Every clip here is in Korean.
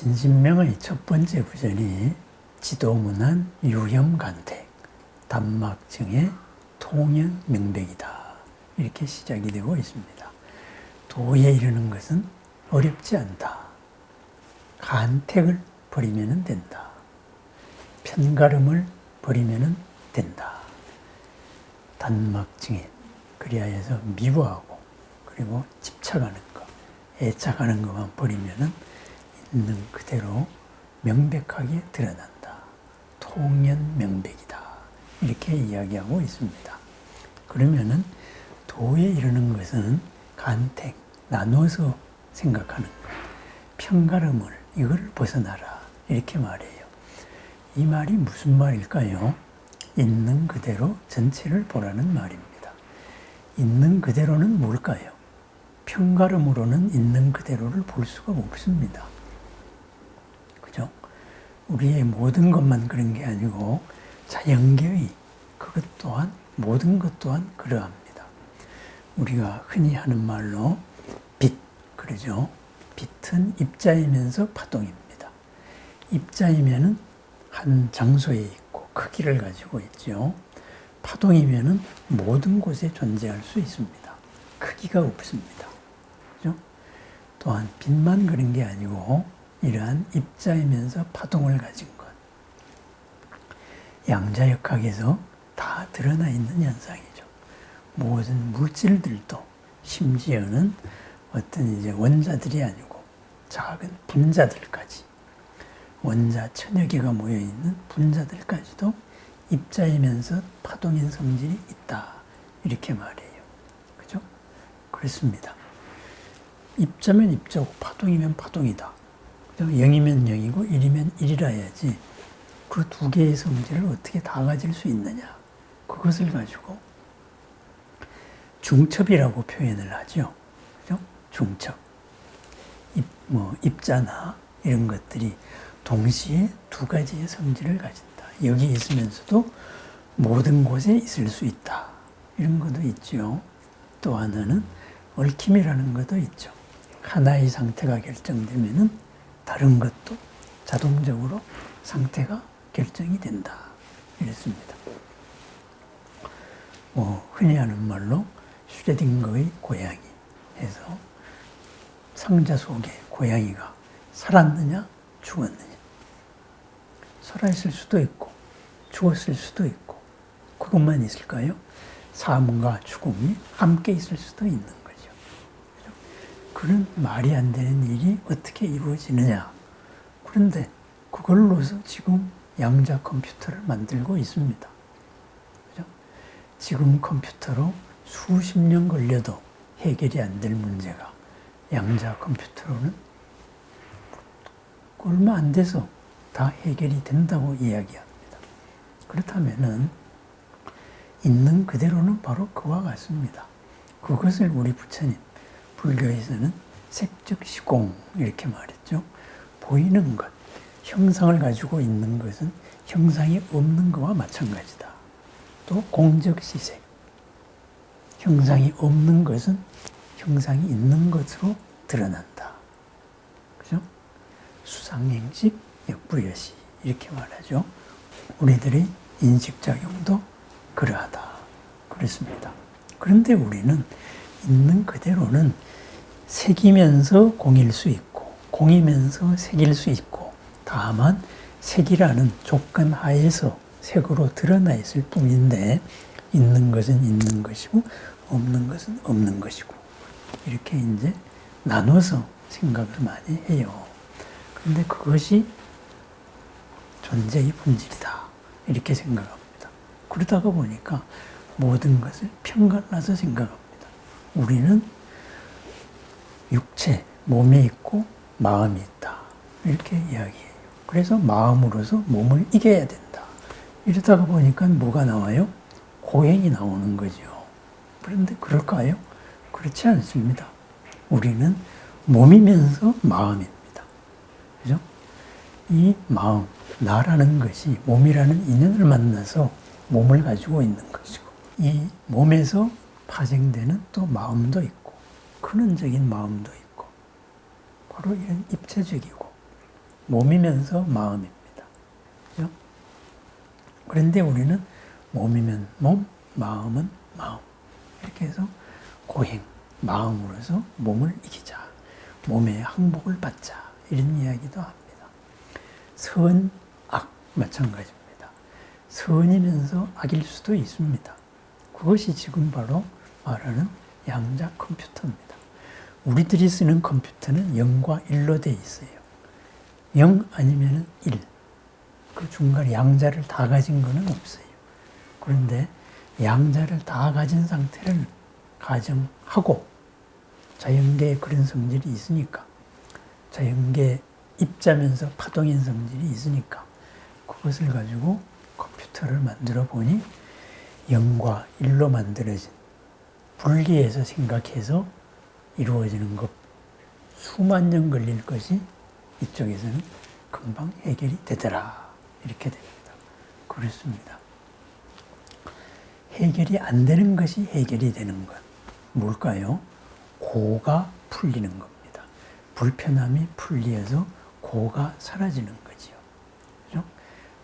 신신명의 첫 번째 구절이 지도문안 유염간택, 단막증의 통연명백이다. 이렇게 시작이 되고 있습니다. 도에 이르는 것은 어렵지 않다. 간택을 버리면 된다. 편가름을 버리면 된다. 단막증에 그리하여서 미워하고 그리고 집착하는 것, 애착하는 것만 버리면 있는 그대로 명백하게 드러난다. 통연명백이다. 이렇게 이야기하고 있습니다. 그러면은 도에 이르는 것은 간택, 나눠서 생각하는 것, 편가름을 이걸 벗어나라. 이렇게 말해요. 이 말이 무슨 말일까요? 있는 그대로 전체를 보라는 말입니다. 있는 그대로는 뭘까요? 편가름으로는 있는 그대로를 볼 수가 없습니다. 그죠? 우리의 모든 것만 그런 게 아니고 자연계의 그것 또한 모든 것 또한 그러합니다. 우리가 흔히 하는 말로 빛, 그러죠? 빛은 입자이면서 파동입니다. 입자이면은 한 장소에 있고 크기를 가지고 있죠. 파동이면은 모든 곳에 존재할 수 있습니다. 크기가 없습니다. 그죠? 또한 빛만 그런 게 아니고 이러한 입자이면서 파동을 가진 것. 양자역학에서 다 드러나 있는 현상이죠. 모든 물질들도 심지어는 어떤 이제 원자들이 아니고 작은 분자들까지 원자 천여 개가 모여 있는 분자들까지도 입자이면서 파동인 성질이 있다. 이렇게 말해요. 그죠? 그렇습니다. 입자면 입자고 파동이면 파동이다. 0이면 0이고 1이면 1이라 해야지 그 두 개의 성질을 어떻게 다 가질 수 있느냐. 그것을 가지고 중첩이라고 표현을 하죠. 그죠? 중첩. 입자나 이런 것들이 동시에 두 가지의 성질을 가진다. 여기 있으면서도 모든 곳에 있을 수 있다. 이런 것도 있죠. 또 하나는 얽힘이라는 것도 있죠. 하나의 상태가 결정되면은 다른 것도 자동적으로 상태가 결정이 된다. 이랬습니다. 흔히 하는 말로 슈레딩거의 고양이 해서 상자 속에 고양이가 살았느냐 죽었느냐. 살아있을 수도 있고 죽었을 수도 있고 그것만 있을까요? 삶과 죽음이 함께 있을 수도 있는 거죠. 그런 말이 안 되는 일이 어떻게 이루어지느냐. 그런데 그걸로서 지금 양자 컴퓨터를 만들고 있습니다. 그죠? 지금 컴퓨터로 수십 년 걸려도 해결이 안 될 문제가 양자 컴퓨터로는 얼마 안 돼서 다 해결이 된다고 이야기합니다. 그렇다면은 있는 그대로는 바로 그와 같습니다. 그것을 우리 부처님 불교에서는 색즉 시공 이렇게 말했죠. 보이는 것, 형상을 가지고 있는 것은 형상이 없는 것과 마찬가지다. 또 공적 시색, 형상이 없는 것은 형상이 있는 것으로 드러난다. 그죠? 수상행식, 역부여시 이렇게 말하죠. 우리들의 인식작용도 그러하다. 그렇습니다. 그런데 우리는 있는 그대로는 색이면서 공일 수 있고 공이면서 색일 수 있고 다만 색이라는 조건 하에서 색으로 드러나 있을 뿐인데 있는 것은 있는 것이고 없는 것은 없는 것이고 이렇게 이제 나눠서 생각을 많이 해요. 그런데 그것이 존재의 본질이다. 이렇게 생각합니다. 그러다가 보니까 모든 것을 편갈라서 생각합니다. 우리는 육체, 몸이 있고 마음이 있다. 이렇게 이야기해요. 그래서 마음으로서 몸을 이겨야 된다. 이러다가 보니까 뭐가 나와요? 고행이 나오는 거죠. 그런데 그럴까요? 그렇지 않습니다. 우리는 몸이면서 마음입니다. 그죠? 이 마음, 나라는 것이 몸이라는 인연을 만나서 몸을 가지고 있는 것이고 이 몸에서 파생되는 또 마음도 있고 근원적인 마음도 있고 바로 이런 입체적이고 몸이면서 마음입니다. 그죠? 그런데 우리는 몸이면 몸, 마음은 마음. 이렇게 해서 고행, 마음으로서 몸을 이기자. 몸의 항복을 받자. 이런 이야기도 합니다. 선, 악, 마찬가지입니다. 선이면서 악일 수도 있습니다. 그것이 지금 바로 말하는 양자 컴퓨터입니다. 우리들이 쓰는 컴퓨터는 0과 1로 되어 있어요. 0 아니면 1. 그 중간에 양자를 다 가진 것은 없어요. 그런데 양자를 다 가진 상태를 가정하고 자연계에 그런 성질이 있으니까 자연계 입자면서 파동인 성질이 있으니까 그것을 가지고 컴퓨터를 만들어 보니 0과 1로 만들어진 분리해서 생각해서 이루어지는 것 수만 년 걸릴 것이 이쪽에서는 금방 해결이 되더라. 이렇게 됩니다. 그렇습니다. 해결이 안 되는 것이 해결이 되는 것. 뭘까요? 고가 풀리는 겁니다. 불편함이 풀리어서 고가 사라지는 거지요. 그죠?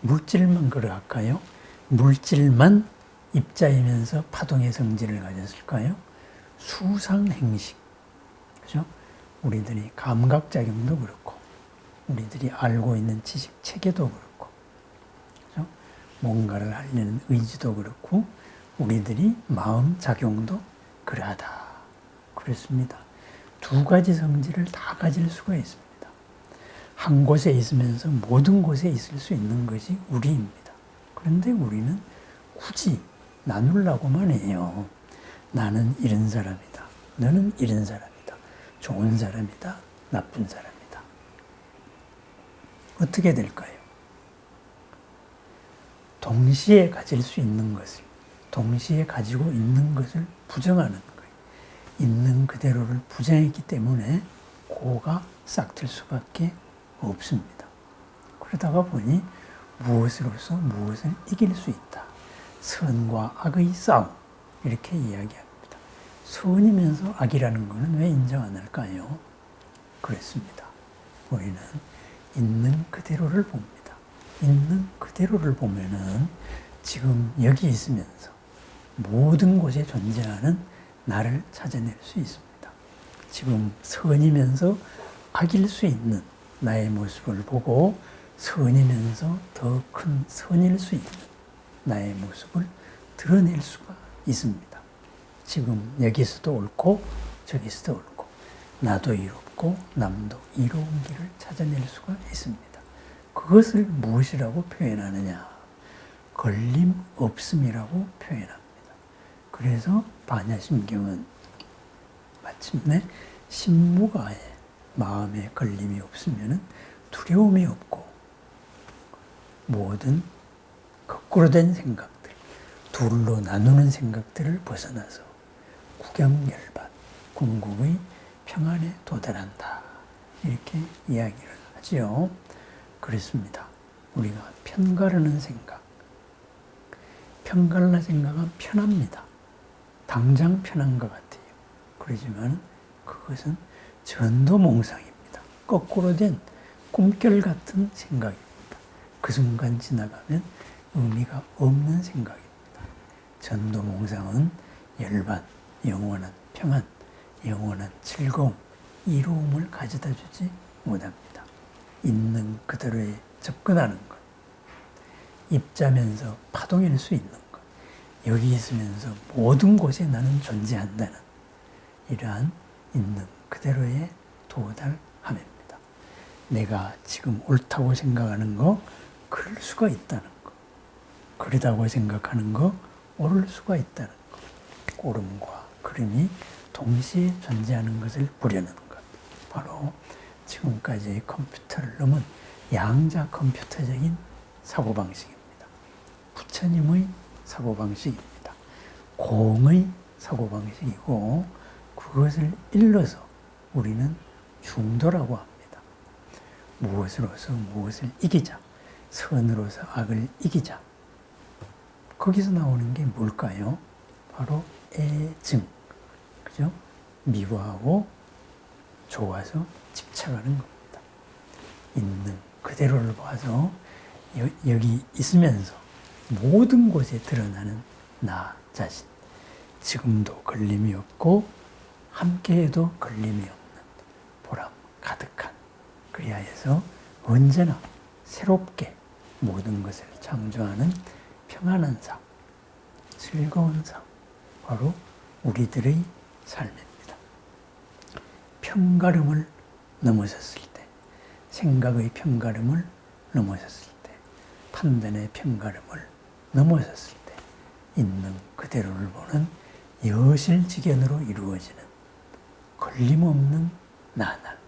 물질만 그럴까요? 물질만 입자이면서 파동의 성질을 가졌을까요? 수상행식. 그죠? 우리들이 감각작용도 그렇고, 우리들이 알고 있는 지식 체계도 그렇고, 그죠? 뭔가를 하려는 의지도 그렇고, 우리들이 마음 작용도 그러하다. 그렇습니다. 두 가지 성질을 다 가질 수가 있습니다. 한 곳에 있으면서 모든 곳에 있을 수 있는 것이 우리입니다. 그런데 우리는 굳이 나누려고만 해요. 나는 이런 사람이다. 너는 이런 사람이다. 좋은 사람이다. 나쁜 사람이다. 어떻게 될까요? 동시에 가질 수 있는 것을, 동시에 가지고 있는 것을 부정하는 거예요. 있는 그대로를 부정했기 때문에 고가 싹틀 수밖에 없습니다. 그러다가 보니 무엇으로서 무엇을 이길 수 있다. 선과 악의 싸움. 이렇게 이야기합니다. 선이면서 악이라는 것은 왜 인정 안 할까요? 그렇습니다. 우리는 있는 그대로를 봅니다. 있는 그대로를 보면은 지금 여기 있으면서 모든 곳에 존재하는 나를 찾아낼 수 있습니다. 지금 선이면서 악일 수 있는 나의 모습을 보고 선이면서 더 큰 선일 수 있는 나의 모습을 드러낼 수가 있습니다. 지금 여기서도 옳고 저기서도 옳고 나도 이롭고 남도 이로운 길을 찾아낼 수가 있습니다. 그것을 무엇이라고 표현하느냐? 걸림없음이라고 표현합니다. 그래서 반야심경은 마침내 신무가에 마음에 걸림이 없으면 두려움이 없고 모든 거꾸로 된 생각들, 둘로 나누는 생각들을 벗어나서 구경열반, 궁극의 평안에 도달한다. 이렇게 이야기를 하지요. 그렇습니다. 우리가 편가르는 생각, 편갈라 생각은 편합니다. 당장 편한 것 같아요. 그렇지만 그것은 전도몽상입니다. 거꾸로 된 꿈결 같은 생각입니다. 그 순간 지나가면 의미가 없는 생각입니다. 전도몽상은 열반, 영원한 평안, 영원한 즐거움, 이로움을 가져다 주지 못합니다. 있는 그대로에 접근하는 것, 입자면서 파동일 수 있는 것, 여기 있으면서 모든 곳에 나는 존재한다는 이러한 있는 그대로의 도달함입니다. 내가 지금 옳다고 생각하는 거 그럴 수가 있다는 거, 그러다고 생각하는 거 옳을 수가 있다는 것, 옳음과 그름이 동시에 존재하는 것을 보려는 것, 바로 지금까지의 컴퓨터를 넘은 양자 컴퓨터적인 사고방식입니다. 부처님의 사고방식입니다. 공의 사고방식이고 그것을 일러서 우리는 중도라고 합니다. 무엇으로서 무엇을 이기자. 선으로서 악을 이기자. 거기서 나오는 게 뭘까요? 바로 애증. 그죠? 미워하고 좋아서 집착하는 겁니다. 있는 그대로를 봐서 여기 있으면서 모든 곳에 드러나는 나 자신. 지금도 걸림이 없고 함께해도 걸림이 없는 보람 가득한, 그리하여서 언제나 새롭게 모든 것을 창조하는 평안한 삶, 즐거운 삶, 바로 우리들의 삶입니다. 편가름을 넘어섰을 때, 생각의 편가름을 넘어섰을 때, 판단의 편가름을 넘어섰을 때 있는 그대로를 보는 여실직연으로 이루어지는 걸림없는 나날,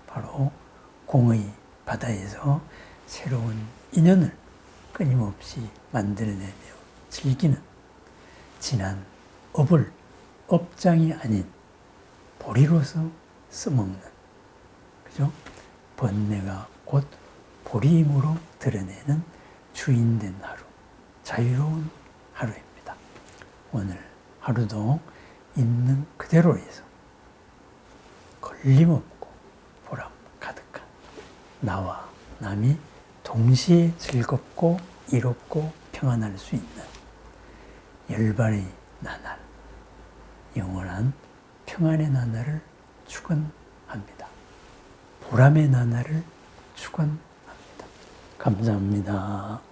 바로 공의 바다에서 새로운 인연을 끊임없이 만들어내며 즐기는, 지난 업을 업장이 아닌 보리로서 써먹는, 그죠? 번뇌가 곧 보리임으로 드러내는 주인된 하루, 자유로운 하루입니다. 오늘 하루도 있는 그대로에서 걸림없고 보람 가득한 나와 남이 동시에 즐겁고 이롭고 평안할 수 있는 열발의 나날, 영원한 평안의 나날을 축원합니다. 보람의 나날을 축원합니다. 감사합니다.